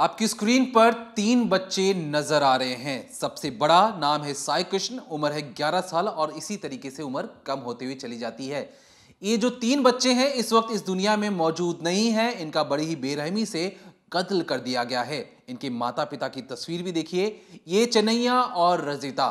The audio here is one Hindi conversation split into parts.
आपकी स्क्रीन पर 3 बच्चे नजर आ रहे हैं। सबसे बड़ा नाम है साई कृष्ण, उम्र है 11 साल और इसी तरीके से उम्र कम होते हुए चली जाती है। ये जो 3 बच्चे हैं इस वक्त इस दुनिया में मौजूद नहीं है। इनका बड़ी ही बेरहमी से कत्ल कर दिया गया है। इनके माता पिता की तस्वीर भी देखिए, ये चन्नैया और रजिता।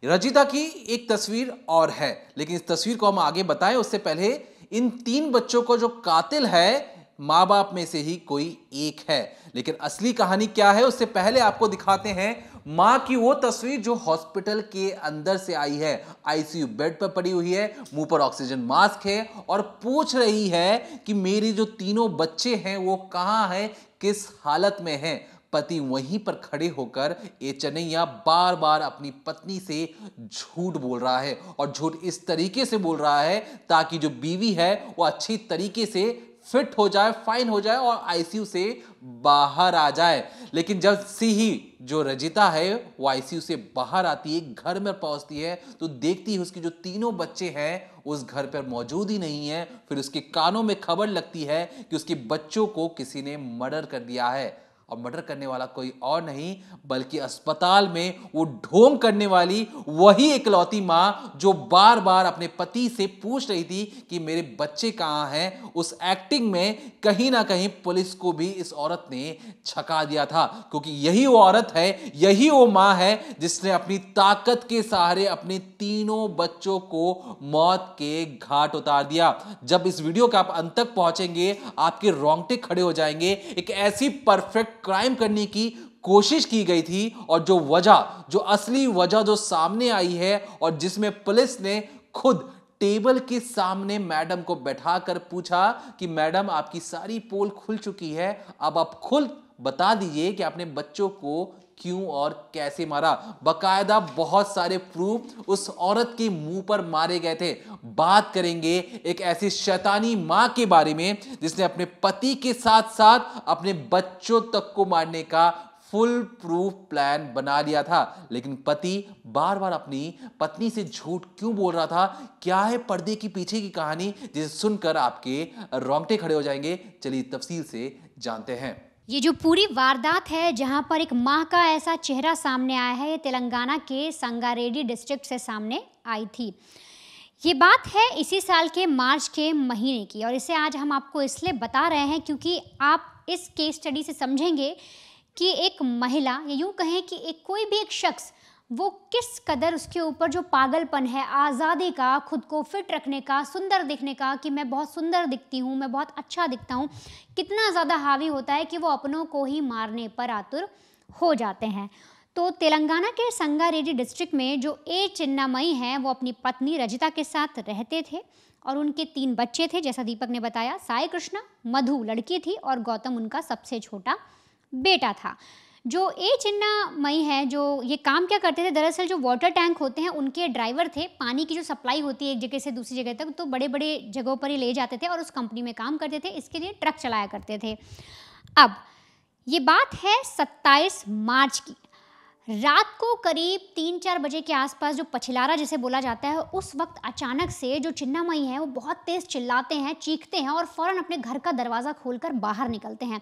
रजिता की एक तस्वीर और है, लेकिन इस तस्वीर को हम आगे बताएं उससे पहले इन 3 बच्चों को जो कातिल है माँ बाप में से ही कोई एक है। लेकिन असली कहानी क्या है उससे पहले आपको दिखाते हैं मां की वो तस्वीर जो हॉस्पिटल के अंदर से आई है। आईसीयू बेड पर पड़ी हुई है, मुंह पर ऑक्सीजन मास्क है और पूछ रही है कि मेरी जो तीनों बच्चे हैं वो कहां हैं, किस हालत में हैं। पति वहीं पर खड़े होकर ये चन्नैया बार बार अपनी पत्नी से झूठ बोल रहा है और झूठ इस तरीके से बोल रहा है ताकि जो बीवी है वो अच्छी तरीके से फिट हो जाए, फाइन हो जाए और आईसीयू से बाहर आ जाए। लेकिन जब से ही जो रजिता है वो आईसीयू से बाहर आती है, घर में पहुंचती है तो देखती है उसके जो तीनों बच्चे हैं उस घर पर मौजूद ही नहीं है। फिर उसके कानों में खबर लगती है कि उसके बच्चों को किसी ने मर्डर कर दिया है और मर्डर करने वाला कोई और नहीं बल्कि अस्पताल में वो ढोंग करने वाली वही इकलौती मां जो बार बार अपने पति से पूछ रही थी कि मेरे बच्चे कहां हैं। उस एक्टिंग में कहीं ना कहीं पुलिस को भी इस औरत ने छका दिया था, क्योंकि यही वो औरत है, यही वो मां है जिसने अपनी ताकत के सहारे अपने तीनों बच्चों को मौत के घाट उतार दिया। जब इस वीडियो के आप अंत तक पहुंचेंगे आपके रोंगटे खड़े हो जाएंगे। एक ऐसी परफेक्ट क्राइम करने की कोशिश की गई थी और जो असली वजह जो सामने आई है और जिसमें पुलिस ने खुद टेबल के सामने मैडम को बैठाकर पूछा कि मैडम आपकी सारी पोल खुल चुकी है, अब आप खुद बता दीजिए कि आपने बच्चों को क्यों और कैसे मारा। बकायदा बहुत सारे प्रूफ उस औरत के मुंह पर मारे गए थे। बात करेंगे एक ऐसी शैतानी मां के बारे में जिसने अपने पति के साथ साथ अपने बच्चों तक को मारने का फुल प्रूफ प्लान बना लिया था। लेकिन पति बार बार अपनी पत्नी से झूठ क्यों बोल रहा था, क्या है पर्दे के पीछे की कहानी जिसे सुनकर आपके रोंगटे खड़े हो जाएंगे। चलिए तफसील से जानते हैं। ये जो पूरी वारदात है जहां पर एक मां का ऐसा चेहरा सामने आया है, ये तेलंगाना के संगारेड्डी डिस्ट्रिक्ट से सामने आई थी। ये बात है इसी साल के मार्च के महीने की और इसे आज हम आपको इसलिए बता रहे हैं क्योंकि आप इस केस स्टडी से समझेंगे कि एक महिला या यूँ कहें कि कोई भी एक शख्स वो किस कदर उसके ऊपर जो पागलपन है आज़ादी का, खुद को फिट रखने का, सुंदर दिखने का कि मैं बहुत सुंदर दिखती हूँ, मैं बहुत अच्छा दिखता हूँ, कितना ज़्यादा हावी होता है कि वो अपनों को ही मारने पर आतुर हो जाते हैं। तो तेलंगाना के संगारेड्डी डिस्ट्रिक्ट में जो ए चिन्नामयी हैं वो अपनी पत्नी रजिता के साथ रहते थे और उनके 3 बच्चे थे। जैसा दीपक ने बताया, साई कृष्णा, मधु लड़की थी और गौतम उनका सबसे छोटा बेटा था। जो ए चिन्नामयी है जो ये काम क्या करते थे, दरअसल जो वाटर टैंक होते हैं उनके ड्राइवर थे। पानी की जो सप्लाई होती है एक जगह से दूसरी जगह तक तो बड़े बड़े जगहों पर ही ले जाते थे और उस कंपनी में काम करते थे, इसके लिए ट्रक चलाया करते थे। अब ये बात है 27 मार्च की रात को करीब 3-4 बजे के आसपास, जो पछिलारा जिसे बोला जाता है, उस वक्त अचानक से जो चिन्नामयी हैं वो बहुत तेज़ चिल्लाते हैं, चीखते हैं और फ़ौरन अपने घर का दरवाज़ा खोलकर बाहर निकलते हैं।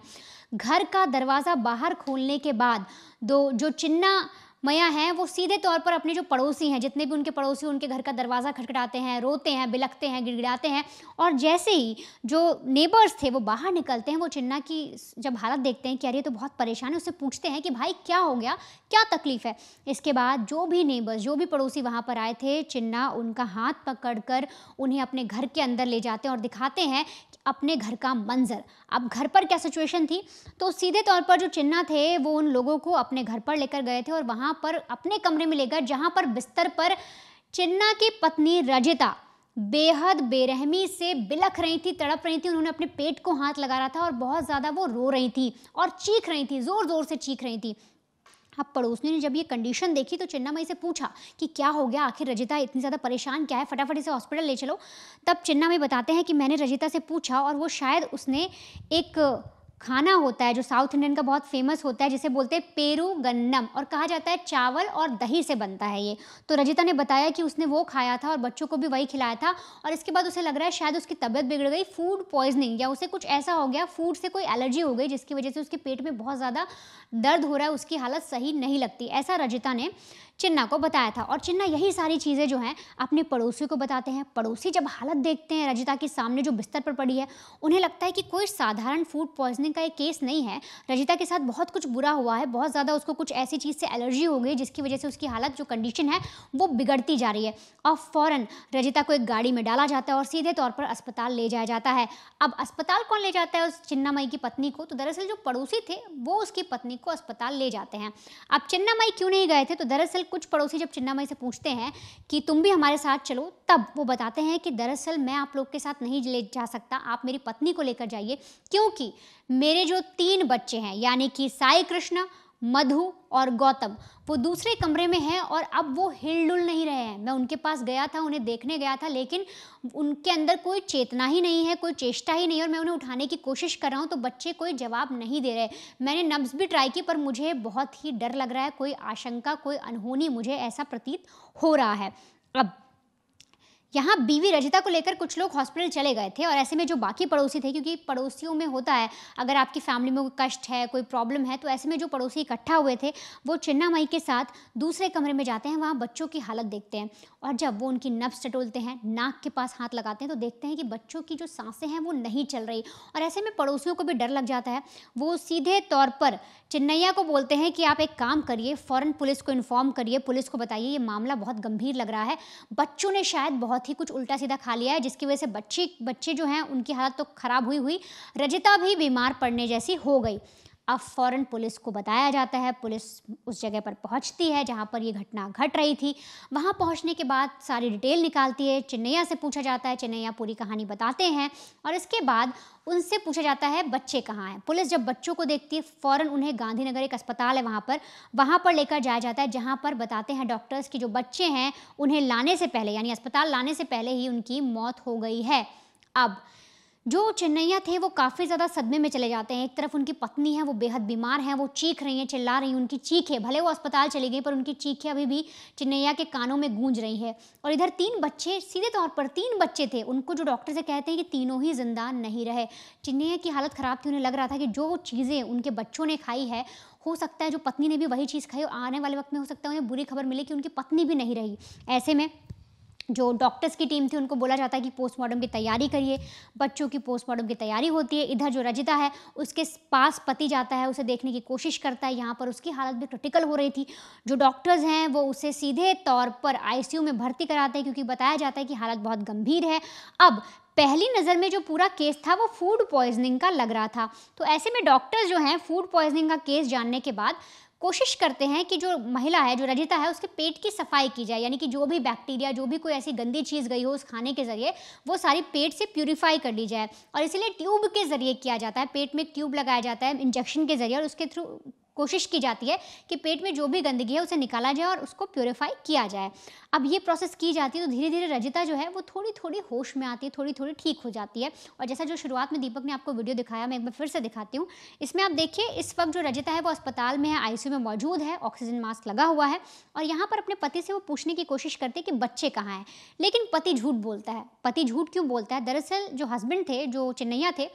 घर का दरवाज़ा बाहर खोलने के बाद जो चिन्नामयी हैं वो सीधे तौर पर अपने जो पड़ोसी हैं, जितने भी उनके पड़ोसी उनके घर का दरवाज़ा खटखटाते हैं, रोते हैं, बिलखते हैं, गिड़गिड़ाते हैं और जैसे ही जो नेबर्स थे वो बाहर निकलते हैं, वो चिन्ना की जब हालत देखते हैं कि अरे ये तो बहुत परेशान है, उससे पूछते हैं कि भाई क्या हो गया, क्या तकलीफ़ है। इसके बाद जो भी नेबर्स, जो भी पड़ोसी वहाँ पर आए थे, चिन्ना उनका हाथ पकड़कर उन्हें अपने घर के अंदर ले जाते हैं और दिखाते हैं अपने घर का मंजर। अब घर पर क्या सिचुएशन थी, तो सीधे तौर पर जो चिन्ना थे वो उन लोगों को अपने घर पर लेकर गए थे और वहाँ पर अपने कमरे में ले गए जहाँ पर बिस्तर पर चिन्ना की पत्नी रजिता बेहद बेरहमी से बिलख रही थी, तड़प रही थी। उन्होंने अपने पेट को हाथ लगा रहा था और बहुत ज़्यादा वो रो रही थी और चीख रही थी, ज़ोर ज़ोर से चीख रही थी। अब पड़ोसियों ने जब ये कंडीशन देखी तो चिन्नामयी से पूछा कि क्या हो गया, आखिर रजिता इतनी ज़्यादा परेशान क्या है, फटाफट इसे हॉस्पिटल ले चलो। तब चिन्नामयी बताते हैं कि मैंने रजिता से पूछा और वो शायद उसने एक खाना होता है जो साउथ इंडियन का बहुत फेमस होता है, जिसे बोलते हैं पेरू गन्नम, और कहा जाता है चावल और दही से बनता है ये। तो रजिता ने बताया कि उसने वो खाया था और बच्चों को भी वही खिलाया था, और इसके बाद उसे लग रहा है शायद उसकी तबीयत बिगड़ गई, फूड पॉइजनिंग, या उसे कुछ ऐसा हो गया, फूड से कोई एलर्जी हो गई जिसकी वजह से उसके पेट में बहुत ज़्यादा दर्द हो रहा है, उसकी हालत सही नहीं लगती। ऐसा रजिता ने चिन्ना को बताया था, और चिन्ना यही सारी चीज़ें जो हैं अपने पड़ोसी को बताते हैं। पड़ोसी जब हालत देखते हैं रजिता के सामने जो बिस्तर पर पड़ी है, उन्हें लगता है कि कोई साधारण फूड पॉइजनिंग का एक केस नहीं है, रजिता के साथ बहुत कुछ बुरा हुआ है, बहुत ज़्यादा उसको कुछ ऐसी चीज़ से एलर्जी हो गई जिसकी वजह से उसकी हालत, जो कंडीशन है, वो बिगड़ती जा रही है। और फ़ौरन रजिता को एक गाड़ी में डाला जाता है और सीधे तौर पर अस्पताल ले जाया जाता है। अब अस्पताल कौन ले जाता है उस चिन्नामयी की पत्नी को? तो दरअसल जो पड़ोसी थे वो उसकी पत्नी को अस्पताल ले जाते हैं। अब चिन्नामयी क्यों नहीं गए थे? तो दरअसल कुछ पड़ोसी जब चिन्नामयी से पूछते हैं कि तुम भी हमारे साथ चलो, तब वो बताते हैं कि दरअसल मैं आप लोग के साथ नहीं ले जा सकता, आप मेरी पत्नी को लेकर जाइए, क्योंकि मेरे जो 3 बच्चे हैं, यानी कि साई कृष्ण, मधु और गौतम, वो दूसरे कमरे में हैं और अब वो हिलडुल नहीं रहे हैं। मैं उनके पास गया था, उन्हें देखने गया था, लेकिन उनके अंदर कोई चेतना ही नहीं है, कोई चेष्टा ही नहीं है, और मैं उन्हें उठाने की कोशिश कर रहा हूँ तो बच्चे कोई जवाब नहीं दे रहे। मैंने नब्ज़ भी ट्राई की, पर मुझे बहुत ही डर लग रहा है, कोई आशंका, कोई अनहोनी मुझे ऐसा प्रतीत हो रहा है। अब यहाँ बीवी रजिता को लेकर कुछ लोग हॉस्पिटल चले गए थे, और ऐसे में जो बाकी पड़ोसी थे, क्योंकि पड़ोसियों में होता है, अगर आपकी फैमिली में कोई कष्ट है, कोई प्रॉब्लम है, तो ऐसे में जो पड़ोसी इकट्ठा हुए थे वो चिन्नामयी के साथ दूसरे कमरे में जाते हैं, वहाँ बच्चों की हालत देखते हैं, और जब वो उनकी नब्ज़ टटोलते हैं, नाक के पास हाथ लगाते हैं, तो देखते हैं कि बच्चों की जो सांसें हैं वो नहीं चल रही, और ऐसे में पड़ोसियों को भी डर लग जाता है। वो सीधे तौर पर चिन्नैया को बोलते हैं कि आप एक काम करिए, फ़ौरन पुलिस को इन्फॉर्म करिए, पुलिस को बताइए ये मामला बहुत गंभीर लग रहा है, बच्चों ने शायद बहुत ही कुछ उल्टा सीधा खा लिया है, जिसकी वजह से बच्चे जो हैं उनकी हालत तो ख़राब हुई, रजिता भी बीमार पड़ने जैसी हो गई। अब फ़ौरन पुलिस को बताया जाता है, पुलिस उस जगह पर पहुंचती है जहां पर ये घटना घट रही थी। वहां पहुंचने के बाद सारी डिटेल निकालती है, चिन्नैया से पूछा जाता है, चिन्नैया पूरी कहानी बताते हैं, और इसके बाद उनसे पूछा जाता है बच्चे कहाँ हैं। पुलिस जब बच्चों को देखती है, फ़ौरन उन्हें गांधीनगर एक अस्पताल है वहाँ पर लेकर जाया जाता है, जहाँ पर बताते हैं डॉक्टर्स कि जो बच्चे हैं उन्हें लाने से पहले, यानी अस्पताल लाने से पहले ही उनकी मौत हो गई है। अब जो चिन्नैया थे वो काफ़ी ज़्यादा सदमे में चले जाते हैं। एक तरफ उनकी पत्नी है, वो बेहद बीमार हैं, वो चीख रही हैं, चिल्ला रही हैं, उनकी चीखें, भले वो अस्पताल चली गई पर उनकी चीखें अभी भी चिन्नैया के कानों में गूंज रही है। और इधर 3 बच्चे, सीधे तौर पर 3 बच्चे थे, उनको जो डॉक्टर से कहते हैं कि तीनों ही जिंदा नहीं रहे। चिन्नैया की हालत ख़राब थी, उन्हें लग रहा था कि जो चीज़ें उनके बच्चों ने खाई है, हो सकता है जो पत्नी ने भी वही चीज़ खाई, और आने वाले वक्त में हो सकता है उन्हें बुरी खबर मिले कि उनकी पत्नी भी नहीं रही। ऐसे में जो डॉक्टर्स की टीम थी उनको बोला जाता है कि पोस्टमार्टम की तैयारी करिए। बच्चों की पोस्टमार्टम की तैयारी होती है। इधर जो रजिता है उसके पास पति जाता है, उसे देखने की कोशिश करता है। यहाँ पर उसकी हालत भी क्रिटिकल हो रही थी। जो डॉक्टर्स हैं वो उसे सीधे तौर पर आईसीयू में भर्ती कराते हैं, क्योंकि बताया जाता है कि हालत बहुत गंभीर है। अब पहली नज़र में जो पूरा केस था वो फूड पॉइजनिंग का लग रहा था, तो ऐसे में डॉक्टर्स जो हैं फूड पॉइजनिंग का केस जानने के बाद कोशिश करते हैं कि जो महिला है, जो रजिता है, उसके पेट की सफाई की जाए, यानी कि जो भी बैक्टीरिया, जो भी कोई ऐसी गंदी चीज़ गई हो उस खाने के ज़रिए, वो सारी पेट से प्यूरिफाई कर ली जाए। और इसीलिए ट्यूब के ज़रिए किया जाता है, पेट में एक ट्यूब लगाया जाता है इंजेक्शन के ज़रिए, और उसके थ्रू कोशिश की जाती है कि पेट में जो भी गंदगी है उसे निकाला जाए और उसको प्योरीफाई किया जाए। अब ये प्रोसेस की जाती है तो धीरे धीरे रजिता जो है वो थोड़ी थोड़ी होश में आती है, थोड़ी थोड़ी ठीक हो जाती है। और जैसा जो शुरुआत में दीपक ने आपको वीडियो दिखाया, मैं एक बार फिर से दिखाती हूँ। इसमें आप देखिए, इस वक्त जो रजिता है वो अस्पताल में है, आईसीयू में मौजूद है, ऑक्सीजन मास्क लगा हुआ है, और यहाँ पर अपने पति से वो पूछने की कोशिश करते हैं कि बच्चे कहाँ हैं, लेकिन पति झूठ बोलता है। पति झूठ क्यों बोलता है? दरअसल जो हस्बैंड थे, जो चिन्नैया थे,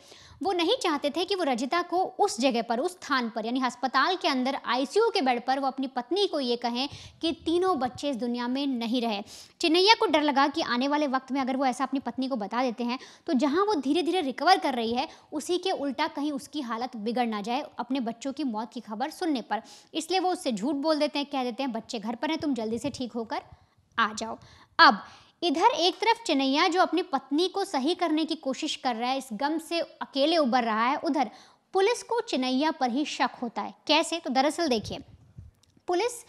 वो नहीं चाहते थे कि वो रजिता को उस जगह पर, उस स्थान पर, यानी अस्पताल के अंदर आईसीयू के बेड पर वो अपनी पत्नी को ये कहें कि तीनों बच्चे इस दुनिया में नहीं रहे। चिन्नैया को डर लगा कि आने वाले वक्त में अगर वो ऐसा अपनी पत्नी को बता देते हैं तो जहां वो धीरे धीरे रिकवर कर रही है, उसी के उल्टा कहीं उसकी हालत बिगड़ ना जाए अपने बच्चों की मौत की खबर सुनने पर। इसलिए वो उससे झूठ बोल देते हैं, कह देते हैं बच्चे घर पर हैं, तुम जल्दी से ठीक होकर आ जाओ। अब इधर एक तरफ चिन्नैया जो अपनी पत्नी को सही करने की कोशिश कर रहा है, इस गम से अकेले उबर रहा है, उधर पुलिस को चिन्नैया पर ही शक होता है। कैसे? तो दरअसल देखिए, पुलिस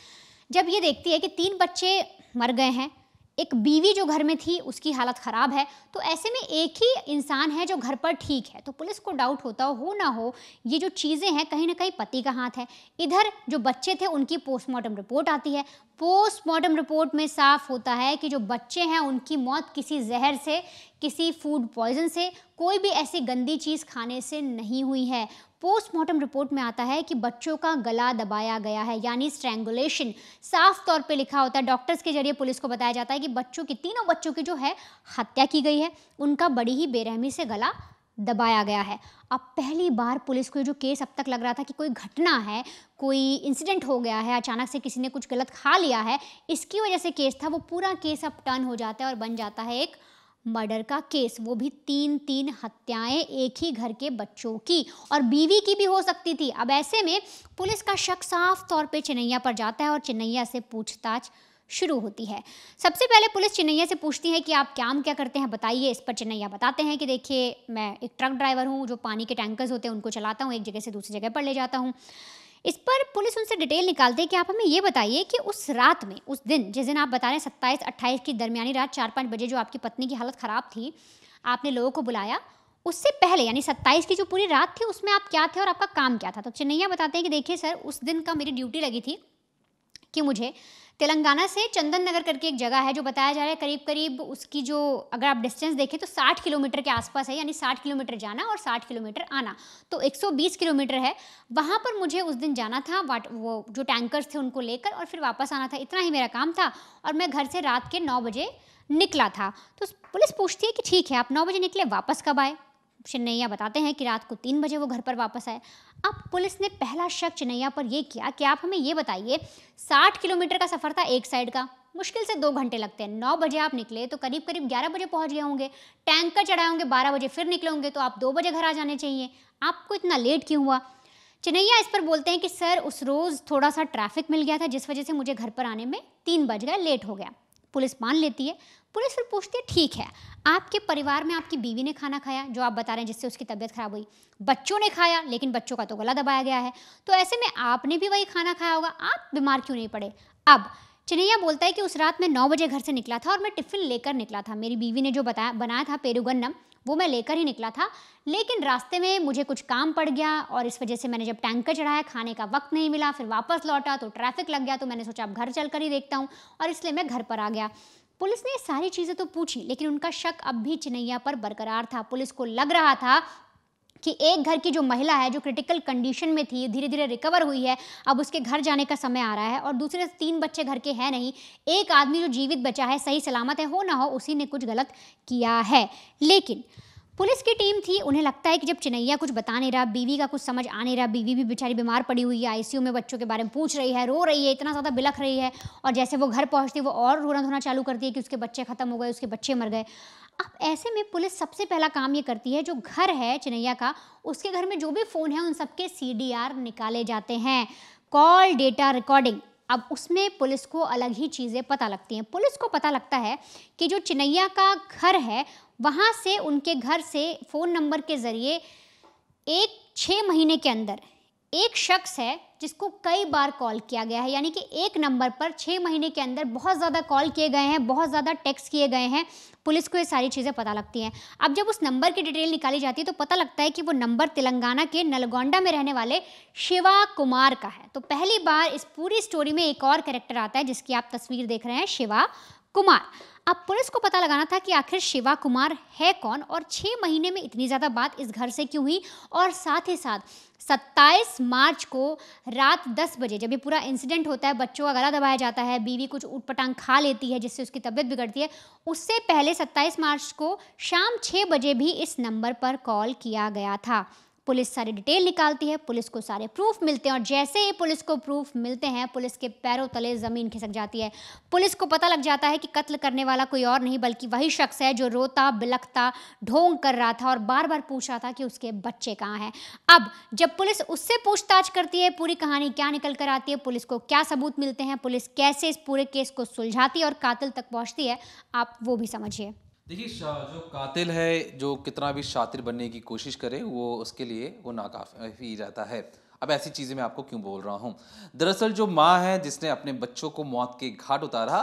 जब ये देखती है कि 3 बच्चे मर गए हैं, एक बीवी जो घर में थी उसकी हालत ख़राब है, तो ऐसे में एक ही इंसान है जो घर पर ठीक है, तो पुलिस को डाउट होता हो ना हो ये जो चीज़ें हैं कहीं ना कहीं पति का हाथ है। इधर जो बच्चे थे उनकी पोस्टमार्टम रिपोर्ट आती है। पोस्टमार्टम रिपोर्ट में साफ होता है कि जो बच्चे हैं उनकी मौत किसी जहर से, किसी फूड पॉइजन से, कोई भी ऐसी गंदी चीज़ खाने से नहीं हुई है। पोस्टमार्टम रिपोर्ट में आता है कि बच्चों का गला दबाया गया है, यानी स्ट्रैंगुलेशन साफ तौर पे लिखा होता है। डॉक्टर्स के जरिए पुलिस को बताया जाता है कि तीनों बच्चों की जो है हत्या की गई है, उनका बड़ी ही बेरहमी से गला दबाया गया है। अब पहली बार पुलिस को जो केस अब तक लग रहा था कि कोई घटना है, कोई इंसिडेंट हो गया है, अचानक से किसी ने कुछ गलत खा लिया है, इसकी वजह से केस था, वो पूरा केस अब टर्न हो जाता है और बन जाता है एक मर्डर का केस। वो भी 3 हत्याएं एक ही घर के बच्चों की, और बीवी की भी हो सकती थी। अब ऐसे में पुलिस का शक साफ तौर पे चिन्नैया पर जाता है और चिन्नैया से पूछताछ शुरू होती है। सबसे पहले पुलिस चिन्नैया से पूछती है कि आप काम क्या करते हैं, बताइए। इस पर चिन्नैया बताते हैं कि देखिए, मैं एक ट्रक ड्राइवर हूँ, जो पानी के टैंकर्स होते हैं उनको चलाता हूँ, एक जगह से दूसरी जगह पर ले जाता हूँ। इस पर पुलिस उनसे डिटेल निकालती है कि आप हमें ये बताइए कि उस रात में, उस दिन जिस दिन आप बता रहे हैं 27-28 की दरमियानी रात 4-5 बजे जो आपकी पत्नी की हालत ख़राब थी, आपने लोगों को बुलाया, उससे पहले यानी 27 की जो पूरी रात थी उसमें आप क्या थे और आपका काम क्या था। तो चिन्नैया बताते हैं कि देखिए सर, उस दिन का मेरी ड्यूटी लगी थी कि मुझे तेलंगाना से चंदन नगर करके एक जगह है, जो बताया जा रहा है करीब करीब उसकी जो अगर आप डिस्टेंस देखें तो 60 किलोमीटर के आसपास है, यानी 60 किलोमीटर जाना और 60 किलोमीटर आना, तो 120 किलोमीटर है। वहाँ पर मुझे उस दिन जाना था, वो जो टैंकर्स थे उनको लेकर, और फिर वापस आना था। इतना ही मेरा काम था और मैं घर से रात के 9 बजे निकला था। तो पुलिस पूछती है कि ठीक है, आप 9 बजे निकले, वापस कब आए? चिन्नैया बताते हैं कि रात को 3 बजे वो घर पर वापस आए। अब पुलिस ने पहला शक चिन्नैया पर यह किया कि आप हमें ये बताइए, 60 किलोमीटर का सफ़र था एक साइड का, मुश्किल से 2 घंटे लगते हैं। 9 बजे आप निकले तो करीब करीब 11 बजे पहुंच गए होंगे, टैंकर चढ़ाए होंगे, 12 बजे फिर निकले होंगे, तो आप 2 बजे घर आ जाने चाहिए, आपको इतना लेट क्यों हुआ? चिन्नैया इस पर बोलते हैं कि सर, उस रोज़ थोड़ा सा ट्रैफिक मिल गया था, जिस वजह से मुझे घर पर आने में 3 बज गए, लेट हो गया। पुलिस मान लेती है। पुलिस फिर पूछती है ठीक है, आपके परिवार में आपकी बीवी ने खाना खाया जो आप बता रहे हैं जिससे उसकी तबीयत खराब हुई, बच्चों ने खाया लेकिन बच्चों का तो गला दबाया गया है, तो ऐसे में आपने भी वही खाना खाया होगा, आप बीमार क्यों नहीं पड़े? अब चिन्नैया बोलता है कि उस रात मैं 9 बजे घर से निकला था और मैं टिफ़िन लेकर निकला था। मेरी बीवी ने जो बनाया था पेरुगन्नम, वो मैं लेकर ही निकला था, लेकिन रास्ते में मुझे कुछ काम पड़ गया और इस वजह से मैंने जब टैंकर चढ़ाया, खाने का वक्त नहीं मिला, फिर वापस लौटा तो ट्रैफिक लग गया, तो मैंने सोचा अब घर चलकर ही देखता हूँ, और इसलिए मैं घर पर आ गया। पुलिस ने ये सारी चीज़ें तो पूछी, लेकिन उनका शक अब भी चिन्नैया पर बरकरार था। पुलिस को लग रहा था कि एक घर की जो महिला है, जो क्रिटिकल कंडीशन में थी, धीरे धीरे रिकवर हुई है, अब उसके घर जाने का समय आ रहा है, और दूसरे 3 बच्चे घर के हैं नहीं, एक आदमी जो जीवित बचा है, सही सलामत है, हो ना हो उसी ने कुछ गलत किया है। लेकिन पुलिस की टीम थी, उन्हें लगता है कि जब चिन्नैया कुछ बता नहीं रहा, बीवी का कुछ समझ आ नहीं रहा, बीवी भी बेचारी बीमार पड़ी हुई है, आईसीयू में बच्चों के बारे में पूछ रही है, रो रही है, इतना ज़्यादा बिलख रही है, और जैसे वो घर पहुंचती है वो और रोना धोना चालू करती है कि उसके बच्चे ख़त्म हो गए, उसके बच्चे मर गए। अब ऐसे में पुलिस सबसे पहला काम ये करती है, जो घर है चिन्नैया का, उसके घर में जो भी फ़ोन है उन सबके CDR निकाले जाते हैं, कॉल डेटा रिकॉर्डिंग। अब उसमें पुलिस को अलग ही चीज़ें पता लगती हैं। पुलिस को पता लगता है कि जो चिन्नैया का घर है, वहाँ से उनके घर से फ़ोन नंबर के ज़रिए 6 महीने के अंदर एक शख्स है जिसको कई बार कॉल किया गया है, यानी कि एक नंबर पर 6 महीने के अंदर बहुत ज़्यादा कॉल किए गए हैं, बहुत ज़्यादा टेक्स्ट किए गए हैं। पुलिस को ये सारी चीज़ें पता लगती हैं। अब जब उस नंबर की डिटेल निकाली जाती है तो पता लगता है कि वो नंबर तेलंगाना के नलगोंडा में रहने वाले शिवा कुमार का है। तो पहली बार इस पूरी स्टोरी में एक और कैरेक्टर आता है जिसकी आप तस्वीर देख रहे हैं, शिवा कुमार। अब पुलिस को पता लगाना था कि आखिर शिवा कुमार है कौन, और 6 महीने में इतनी ज़्यादा बात इस घर से क्यों हुई, और साथ ही साथ 27 मार्च को रात 10 बजे जब ये पूरा इंसिडेंट होता है, बच्चों का गला दबाया जाता है, बीवी कुछ ऊटपटांग खा लेती है जिससे उसकी तबीयत बिगड़ती है, उससे पहले 27 मार्च को शाम 6 बजे भी इस नंबर पर कॉल किया गया था। पुलिस सारी डिटेल निकालती है, पुलिस को सारे प्रूफ मिलते हैं, और जैसे ही पुलिस को प्रूफ मिलते हैं, पुलिस के पैरों तले ज़मीन खिसक जाती है। पुलिस को पता लग जाता है कि कत्ल करने वाला कोई और नहीं बल्कि वही शख्स है जो रोता बिलखता ढोंग कर रहा था और बार बार पूछ रहा था कि उसके बच्चे कहाँ हैं। अब जब पुलिस उससे पूछताछ करती है, पूरी कहानी क्या निकल कर आती है, पुलिस को क्या सबूत मिलते हैं, पुलिस कैसे इस पूरे केस को सुलझाती है और कातिल तक पहुँचती है, आप वो भी समझिए। देखिए, जो कातिल है, जो कितना भी शातिर बनने की कोशिश करे, वो उसके लिए वो नाकाफी रहता है। अब ऐसी चीज़ें मैं आपको क्यों बोल रहा हूँ? दरअसल जो माँ है जिसने अपने बच्चों को मौत के घाट उतारा,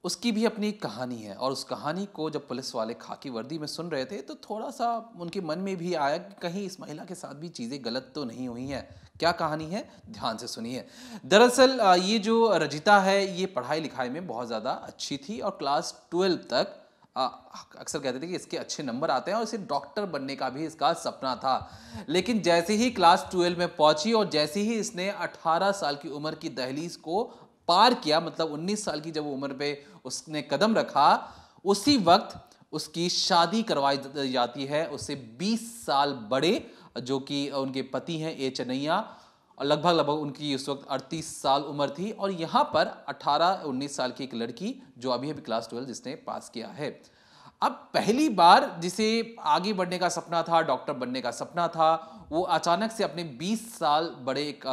उसकी भी अपनी एक कहानी है, और उस कहानी को जब पुलिस वाले खाकी वर्दी में सुन रहे थे तो थोड़ा सा उनके मन में भी आया कि कहीं इस महिला के साथ भी चीज़ें गलत तो नहीं हुई हैं। क्या कहानी है, ध्यान से सुनिए। दरअसल ये जो रजिता है, ये पढ़ाई लिखाई में बहुत ज़्यादा अच्छी थी और क्लास 12 तक अक्सर कहते थे कि इसके अच्छे नंबर आते हैं और इसे डॉक्टर बनने का भी इसका सपना था। लेकिन जैसे ही क्लास 12 में पहुंची और जैसे ही इसने 18 साल की उम्र की दहलीज को पार किया, मतलब 19 साल की जब उम्र पे उसने कदम रखा, उसी वक्त उसकी शादी करवाई जाती है उससे 20 साल बड़े, जो कि उनके पति हैं ए चन्नैया, और लगभग उनकी उस वक्त 38 साल उम्र थी। और यहाँ पर 18-19 साल की एक लड़की जो अभी अभी क्लास 12 जिसने पास किया है। अब पहली बार जिसे आगे बढ़ने का सपना था, डॉक्टर बनने का सपना था, वो अचानक से अपने 20 साल बड़े एक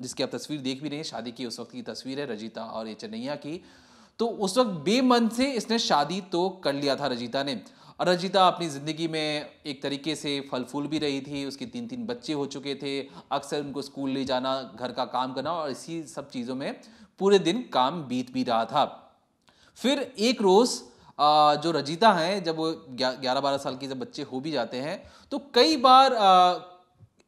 जिसकी आप तस्वीर देख भी रहे हैं, शादी की उस वक्त की तस्वीर है रजिता और ए चन्नैया की। तो उस वक्त बेमन से इसने शादी तो कर लिया था रजिता ने। और रजिता अपनी ज़िंदगी में एक तरीके से फल फूल भी रही थी, उसके 3-3 बच्चे हो चुके थे, अक्सर उनको स्कूल ले जाना, घर का काम करना और इसी सब चीज़ों में पूरे दिन काम बीत भी रहा था। फिर एक रोज़ जो रजिता हैं, जब वो 11-12 साल के जब बच्चे हो भी जाते हैं, तो कई बार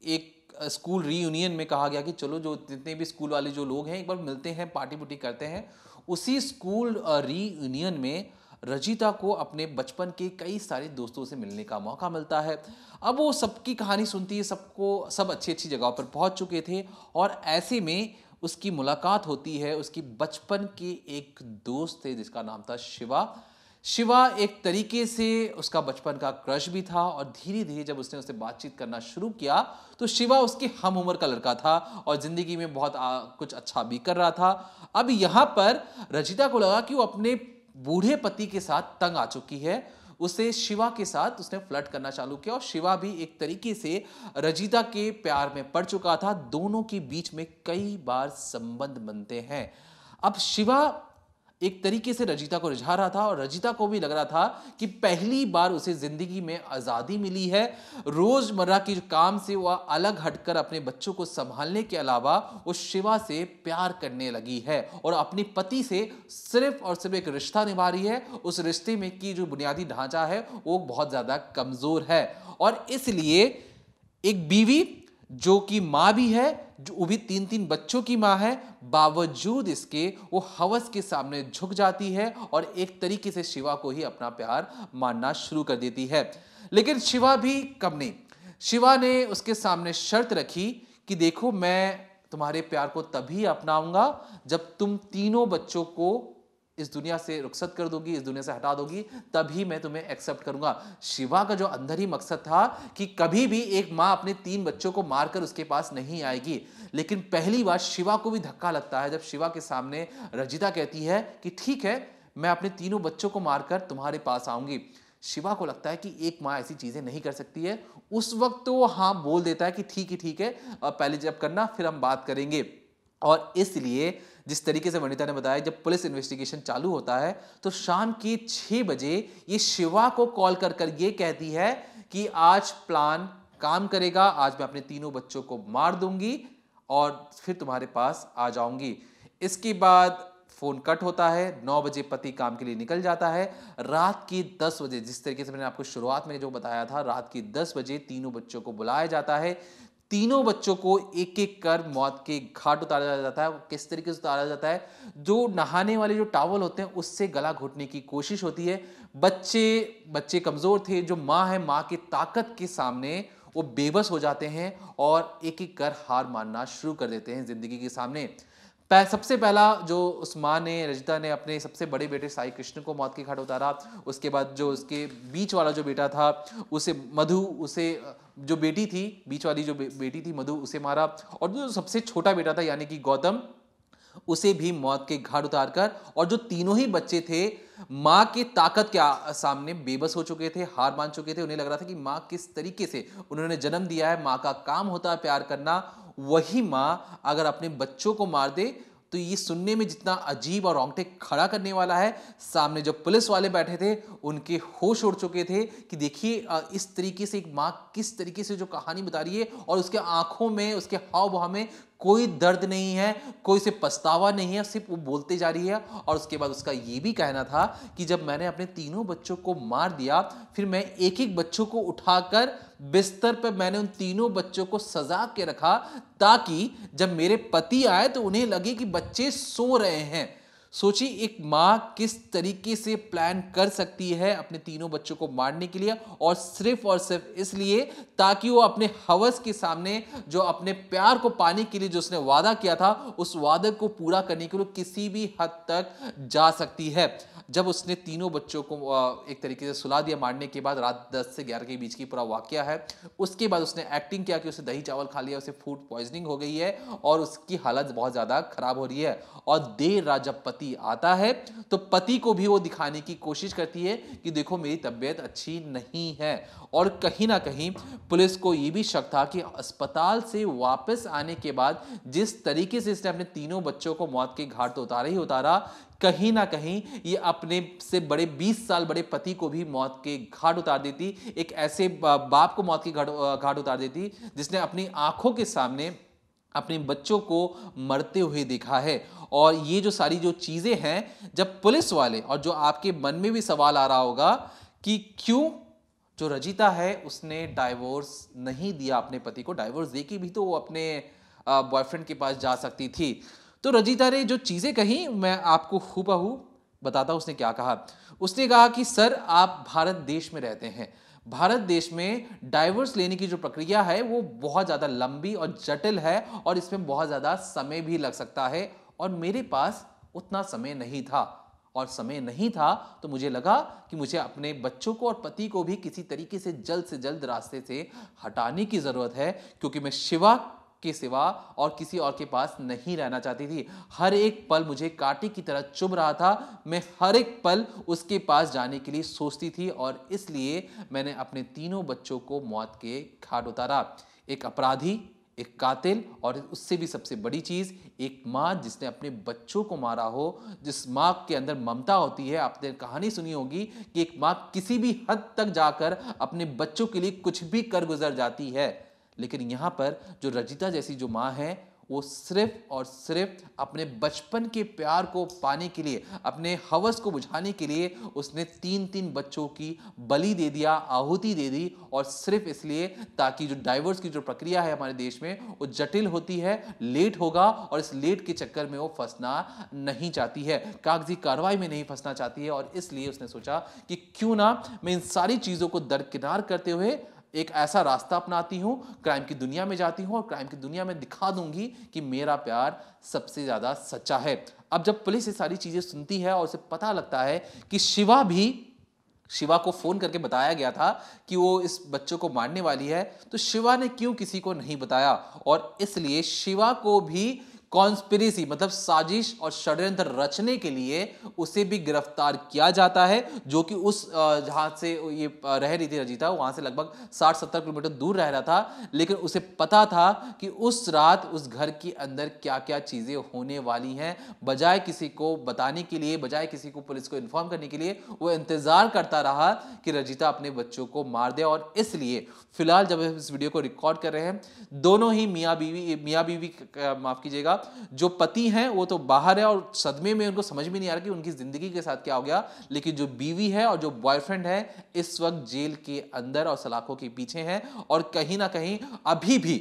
एक स्कूल रीयूनियन में कहा गया कि चलो जो जितने भी स्कूल वाले जो लोग हैं एक बार मिलते हैं, पार्टी पुर्टी करते हैं। उसी स्कूल रीयूनियन में रजिता को अपने बचपन के कई सारे दोस्तों से मिलने का मौका मिलता है। अब वो सबकी कहानी सुनती है, सब अच्छी अच्छी जगह पर पहुंच चुके थे और ऐसे में उसकी मुलाकात होती है उसकी बचपन के एक दोस्त थे जिसका नाम था शिवा। शिवा एक तरीके से उसका बचपन का क्रश भी था और धीरे धीरे जब उसने उससे बातचीत करना शुरू किया तो शिवा उसके हम उम्र का लड़का था और जिंदगी में बहुत कुछ अच्छा भी कर रहा था। अब यहाँ पर रजिता को लगा कि वो अपने बूढ़े पति के साथ तंग आ चुकी है, उसे शिवा के साथ उसने फ्लर्ट करना चालू किया और शिवा भी एक तरीके से रजिता के प्यार में पड़ चुका था। दोनों के बीच में कई बार संबंध बनते हैं। अब शिवा एक तरीके से रजिता को रिझा रहा था और रजिता को भी लग रहा था कि पहली बार उसे जिंदगी में आज़ादी मिली है। रोजमर्रा के काम से वह अलग हटकर अपने बच्चों को संभालने के अलावा वो शिवा से प्यार करने लगी है और अपने पति से सिर्फ और सिर्फ एक रिश्ता निभा रही है। उस रिश्ते में की जो बुनियादी ढांचा है वो बहुत ज्यादा कमजोर है और इसलिए एक बीवी जो कि माँ भी है, जो वो भी 3-3 बच्चों की माँ है, बावजूद इसके वो हवस के सामने झुक जाती है और एक तरीके से शिवा को ही अपना प्यार मानना शुरू कर देती है। लेकिन शिवा भी कम नहीं, शिवा ने उसके सामने शर्त रखी कि देखो मैं तुम्हारे प्यार को तभी अपनाऊंगा जब तुम तीनों बच्चों को इस दुनिया से रुखसत कर दोगी, इस दुनिया से हटा दोगी, तभी मैं तुम्हें एक्सेप्ट करूंगा। शिवा का जो अंदर ही मकसद था कि कभी भी एक माँ अपने 3 बच्चों को मारकर उसके पास नहीं आएगी। लेकिन पहली बार शिवा को भी धक्का लगता है जब शिवा के सामने रजिता कहती है कि ठीक है मैं अपने तीनों बच्चों को मारकर तुम्हारे पास आऊंगी। शिवा को लगता है कि एक माँ ऐसी चीजें नहीं कर सकती है। उस वक्त तो वो हाँ बोल देता है कि ठीक है पहले जब करना फिर हम बात करेंगे। और इसलिए जिस तरीके से वनिता ने बताया, जब पुलिस इन्वेस्टिगेशन चालू होता है तो शाम के 6 बजे ये शिवा को कॉल कर ये कहती है कि आज प्लान काम करेगा, आज मैं अपने तीनों बच्चों को मार दूंगी और फिर तुम्हारे पास आ जाऊंगी। इसके बाद फोन कट होता है। 9 बजे पति काम के लिए निकल जाता है। रात की 10 बजे, जिस तरीके से मैंने आपको शुरुआत में जो बताया था, रात की 10 बजे तीनों बच्चों को बुलाया जाता है। तीनों बच्चों को एक एक कर मौत के घाट उतारा जाता है। किस तरीके से उतारा जाता है, जो नहाने वाले जो टॉवल होते हैं उससे गला घोटने की कोशिश होती है। बच्चे कमजोर थे, जो माँ है माँ की ताकत के सामने वो बेबस हो जाते हैं और एक एक कर हार मानना शुरू कर देते हैं जिंदगी के सामने। सबसे पहला जो उस माँ ने, रजिता ने, अपने सबसे बड़े बेटे साई कृष्ण को मौत के घाट उतारा। उसके बाद जो उसके बीच वाला जो बेटा था उसे मधु, उसे जो बेटी थी बीच वाली जो बेटी थी मधु, उसे मारा। और जो सबसे छोटा बेटा था यानी कि गौतम, उसे भी मौत के घाट उतारकर, और जो तीनों ही बच्चे थे माँ की ताकत के सामने बेबस हो चुके थे, हार मान चुके थे। उन्हें लग रहा था कि माँ किस तरीके से उन्होंने जन्म दिया है, माँ का काम होता है प्यार करना, वही माँ अगर अपने बच्चों को मार दे तो ये सुनने में जितना अजीब और रोंगटे खड़ा करने वाला है, सामने जो पुलिस वाले बैठे थे उनके होश उड़ चुके थे कि देखिए इस तरीके से एक माँ किस तरीके से जो कहानी बता रही है और उसके आंखों में, उसके हाव भाव में कोई दर्द नहीं है, कोई से पछतावा नहीं है, सिर्फ वो बोलते जा रही है। और उसके बाद उसका ये भी कहना था कि जब मैंने अपने तीनों बच्चों को मार दिया, फिर मैं एक एक बच्चों को उठाकर बिस्तर पर मैंने उन तीनों बच्चों को सजा के रखा ताकि जब मेरे पति आए तो उन्हें लगे कि बच्चे सो रहे हैं। सोचिए एक माँ किस तरीके से प्लान कर सकती है अपने तीनों बच्चों को मारने के लिए, और सिर्फ इसलिए ताकि वो अपने हवस के सामने, जो अपने प्यार को पाने के लिए जो उसने वादा किया था, उस वादे को पूरा करने के लिए किसी भी हद तक जा सकती है। जब उसने तीनों बच्चों को एक तरीके से सुला दिया मारने के बाद, रात 10 से 11 के बीच की पूरा वाकया है, उसके बाद उसने एक्टिंग किया कि उसे दही चावल खा लिया, उसे फूड पॉइजनिंग हो गई है और उसकी हालत बहुत ज़्यादा खराब हो रही है। और देर रात जब पति आता है तो पति को भी वो दिखाने की कोशिश करती है कि देखो मेरी तबीयत अच्छी नहीं है। और कहीं ना कहीं पुलिस को ये भी शक था कि अस्पताल से वापस आने के बाद जिस तरीके से इसने अपने तीनों बच्चों को मौत के घाट तो उतारा ही उतारा, कहीं ना कहीं ये अपने से बड़े 20 साल बड़े पति को भी मौत के घाट उतार देती, एक ऐसे बाप को मौत के घाट उतार देती जिसने अपनी आंखों के सामने अपने बच्चों को मरते हुए देखा है। और ये जो सारी जो चीजें हैं, जब पुलिस वाले, और जो आपके मन में भी सवाल आ रहा होगा कि क्यों जो रजिता है उसने डाइवोर्स नहीं दिया अपने पति को, डाइवोर्स देके भी तो वो अपने बॉयफ्रेंड के पास जा सकती थी। तो रजिता ने जो चीजें कही मैं आपको हूबहू बताता हूं उसने क्या कहा। उसने कहा कि सर आप भारत देश में रहते हैं, भारत देश में डाइवोर्स लेने की जो प्रक्रिया है वो बहुत ज़्यादा लंबी और जटिल है और इसमें बहुत ज़्यादा समय भी लग सकता है, और मेरे पास उतना समय नहीं था, और समय नहीं था तो मुझे लगा कि मुझे अपने बच्चों को और पति को भी किसी तरीके से जल्द रास्ते से हटाने की ज़रूरत है, क्योंकि मैं शिवा के सिवा और किसी और के पास नहीं रहना चाहती थी। हर एक पल मुझे कांटे की तरह चुभ रहा था, मैं हर एक पल उसके पास जाने के लिए सोचती थी, और इसलिए मैंने अपने तीनों बच्चों को मौत के घाट उतारा। एक अपराधी, एक कातिल, और उससे भी सबसे बड़ी चीज एक माँ जिसने अपने बच्चों को मारा हो, जिस माँ के अंदर ममता होती है। आपने कहानी सुनी होगी कि एक माँ किसी भी हद तक जाकर अपने बच्चों के लिए कुछ भी कर गुजर जाती है, लेकिन यहाँ पर जो रजिता जैसी जो माँ है वो सिर्फ और सिर्फ अपने बचपन के प्यार को पाने के लिए, अपने हवस को बुझाने के लिए उसने 3-3 बच्चों की बलि दे दिया, आहुति दे दी, और सिर्फ इसलिए ताकि जो डाइवोर्स की जो प्रक्रिया है हमारे देश में वो जटिल होती है, लेट होगा, और इस लेट के चक्कर में वो फंसना नहीं चाहती है, कागजी कार्रवाई में नहीं फंसना चाहती है। और इसलिए उसने सोचा कि क्यों ना मैं इन सारी चीज़ों को दरकिनार करते हुए एक ऐसा रास्ता अपनाती हूं, क्राइम की दुनिया में जाती हूं और क्राइम की दुनिया में दिखा दूंगी कि मेरा प्यार सबसे ज्यादा सच्चा है। अब जब पुलिस ये सारी चीजें सुनती है और उसे पता लगता है कि शिवा को फोन करके बताया गया था कि वो इस बच्चों को मारने वाली है, तो शिवा ने क्यों किसी को नहीं बताया, और इसलिए शिवा को भी कॉन्स्पिरेसी मतलब साजिश और षड्यंत्र रचने के लिए उसे भी गिरफ्तार किया जाता है, जो कि उस जहां से ये रह रही थी रजिता, वहां से लगभग 60-70 किलोमीटर दूर रह रहा था, लेकिन उसे पता था कि उस रात उस घर के अंदर क्या क्या चीजें होने वाली हैं। बजाय किसी को बताने के लिए, बजाय किसी को पुलिस को इन्फॉर्म करने के लिए, वो इंतजार करता रहा कि रजिता अपने बच्चों को मार दे। और इसलिए फिलहाल जब हम इस वीडियो को रिकॉर्ड कर रहे हैं, दोनों ही मियाँ बीवी माफ कीजिएगा, जो पति हैं वो तो बाहर है और सदमे में, उनको समझ में नहीं आ रहा कि उनकी जिंदगी के साथ क्या हो गया, लेकिन जो बीवी है और जो बॉयफ्रेंड है इस वक्त जेल के अंदर और सलाखों के पीछे हैं। और कहीं ना कहीं अभी भी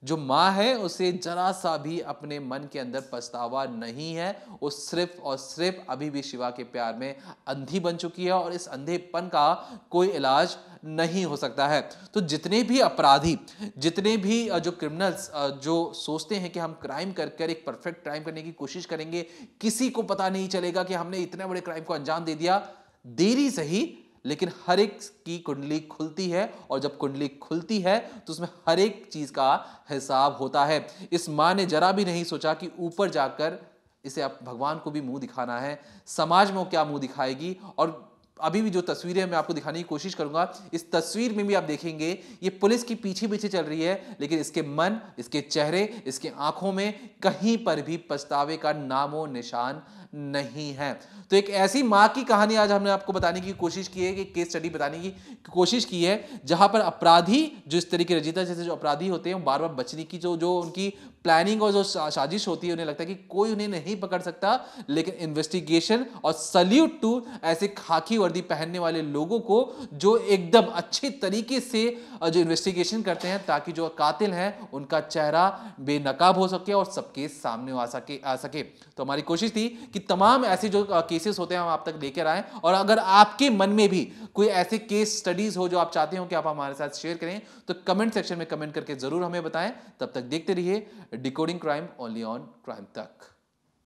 जो माँ है उसे जरा सा भी अपने मन के अंदर पछतावा नहीं है, वो सिर्फ और सिर्फ अभी भी शिवा के प्यार में अंधी बन चुकी है, और इस अंधेपन का कोई इलाज नहीं हो सकता है। तो जितने भी अपराधी, जितने भी जो क्रिमिनल्स जो सोचते हैं कि हम क्राइम कर कर एक परफेक्ट क्राइम करने की कोशिश करेंगे, किसी को पता नहीं चलेगा कि हमने इतने बड़े क्राइम को अंजाम दे दिया, देरी सही लेकिन हर एक की कुंडली खुलती है, और जब कुंडली खुलती है तो उसमें हर एक चीज का हिसाब होता है। इस मां ने जरा भी नहीं सोचा कि ऊपर जाकर इसे अब भगवान को भी मुंह दिखाना है, समाज में वो क्या मुंह दिखाएगी। और अभी भी जो तस्वीरें मैं आपको दिखाने की कोशिश करूंगा, इस तस्वीर में भी आप देखेंगे ये पुलिस की पीछे पीछे चल रही है, लेकिन इसके मन, इसके चेहरे, इसके आंखों में कहीं पर भी पछतावे का नामो निशान नहीं है। तो एक ऐसी मां की कहानी आज हमने आपको बताने की कोशिश की है, कि केस स्टडी बताने की कोशिश की है, जहां पर अपराधी जो इस तरीके रजिता जैसे जो अपराधी होते हैं बार बार बचने की जो उनकी प्लानिंग और जो साजिश होती है, उन्हें लगता है कि कोई उन्हें नहीं पकड़ सकता, लेकिन इन्वेस्टिगेशन और सल्यूट टू ऐसे खाकी वर्दी पहनने वाले लोगों को जो एकदम अच्छे तरीके से जो इन्वेस्टिगेशन करते हैं, ताकि जो कातिल हैं उनका चेहरा बेनकाब हो सके और सबके सामने आ सके। तो हमारी कोशिश थी कि तमाम ऐसे जो केसेस होते हैं हम आप तक लेकर आए, और अगर आपके मन में भी कोई ऐसे केस स्टडीज हो जो आप चाहते हो कि आप हमारे साथ शेयर करें, तो कमेंट सेक्शन में कमेंट करके जरूर हमें बताएं। तब तक देखते रहिए decoding crime, only on crime तक।